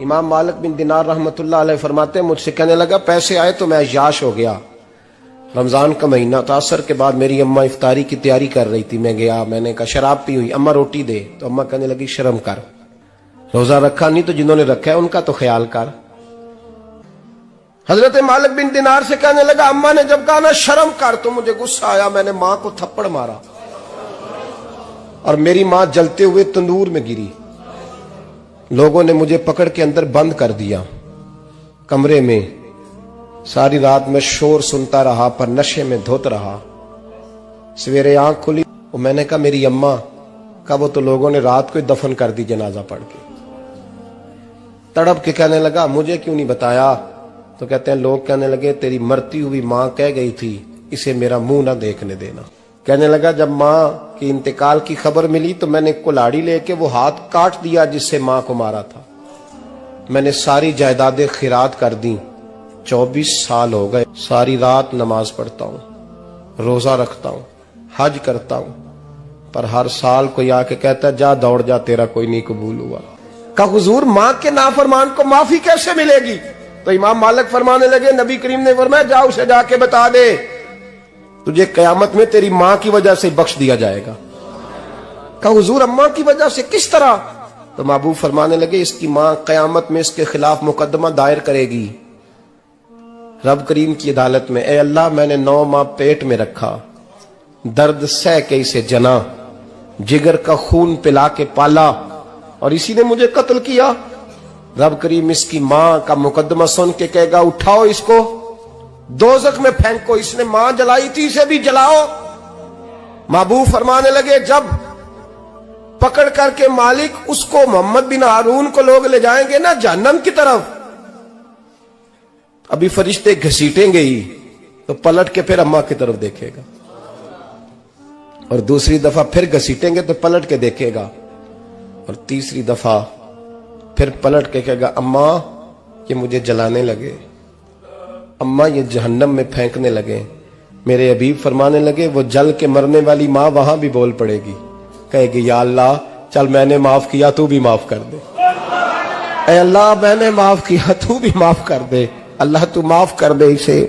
امام مالک بن دینار رحمۃ اللہ علیہ فرماتے ہیں مجھ سے کہنے لگا پیسے آئے تو میں عیاش ہو گیا. رمضان کا مہینہ تھا. عصر کے بعد میری اماں افطاری کی تیاری کر رہی تھی. میں گیا, میں نے کہا شراب پی ہوئی, اماں روٹی دے. تو اماں کہنے لگی شرم کر, روزہ رکھا نہیں تو جنہوں نے رکھا ہے ان کا تو خیال کر. حضرت مالک بن دینار سے کہنے لگا اماں نے جب کہا نا شرم کر تو مجھے غصہ آیا, میں نے ماں کو تھپڑ مارا اور میری ماں جلتے ہوئے تندور میں گری. لوگوں نے مجھے پکڑ کے اندر بند کر دیا کمرے میں. ساری رات میں شور سنتا رہا پر نشے میں دھوت رہا. سویرے آنکھ کھلی اور میں نے کہا میری اماں کا, وہ تو لوگوں نے رات کو ہی دفن کر دی جنازہ پڑھ کے. تڑپ کے کہنے لگا مجھے کیوں نہیں بتایا؟ تو کہتے ہیں لوگ کہنے لگے تیری مرتی ہوئی ماں کہہ گئی تھی اسے میرا منہ نہ دیکھنے دینا. کہنے لگا جب ماں کی انتقال کی خبر ملی تو میں نے کلاڑی لے کے وہ ہاتھ کاٹ دیا جس سے ماں کو مارا تھا. میں نے ساری جائیدادیں خیرات کر دیں. 24 سال ہو گئے ساری رات نماز پڑھتا ہوں, روزہ رکھتا ہوں, حج کرتا ہوں, پر ہر سال کوئی آ کے کہتا ہے جا دوڑ جا تیرا کوئی نہیں قبول ہوا. کہ حضور ماں کے نافرمان کو معافی کیسے ملے گی؟ تو امام مالک فرمانے لگے نبی کریم نے فرمایا جا اسے جا کے بتا دے تجھے قیامت میں تیری ماں کی وجہ سے بخش دیا جائے گا. کہ حضور اماں کی وجہ سے کس طرح؟ تو محبوب فرمانے لگے اس کی ماں قیامت میں اس کے خلاف مقدمہ دائر کرے گی رب کریم کی عدالت میں, اے اللہ میں نے 9 ماہ پیٹ میں رکھا, درد سہ کے اسے جنا, جگر کا خون پلا کے پالا اور اسی نے مجھے قتل کیا. رب کریم اس کی ماں کا مقدمہ سن کے کہے گا اٹھاؤ اس کو دوزخ میں پھینکو, اس نے ماں جلائی تھی اسے بھی جلاؤ. محبوب فرمانے لگے جب پکڑ کر کے مالک اس کو محمد بن ہارون کو لوگ لے جائیں گے نا جہنم کی طرف, ابھی فرشتے گھسیٹیں گے ہی تو پلٹ کے پھر اماں کی طرف دیکھے گا اور دوسری دفعہ پھر گھسیٹیں گے تو پلٹ کے دیکھے گا اور تیسری دفعہ پھر پلٹ کے کہے گا اماں یہ مجھے جلانے لگے, اماں یہ جہنم میں پھینکنے لگے. میرے حبیب فرمانے لگے وہ جل کے مرنے والی ماں وہاں بھی بول پڑے گی, کہے گی یا اللہ چل میں نے معاف کیا تو بھی معاف کر دے, اے اللہ میں نے معاف کیا تو بھی معاف کر دے, اللہ تو معاف کر دے اسے.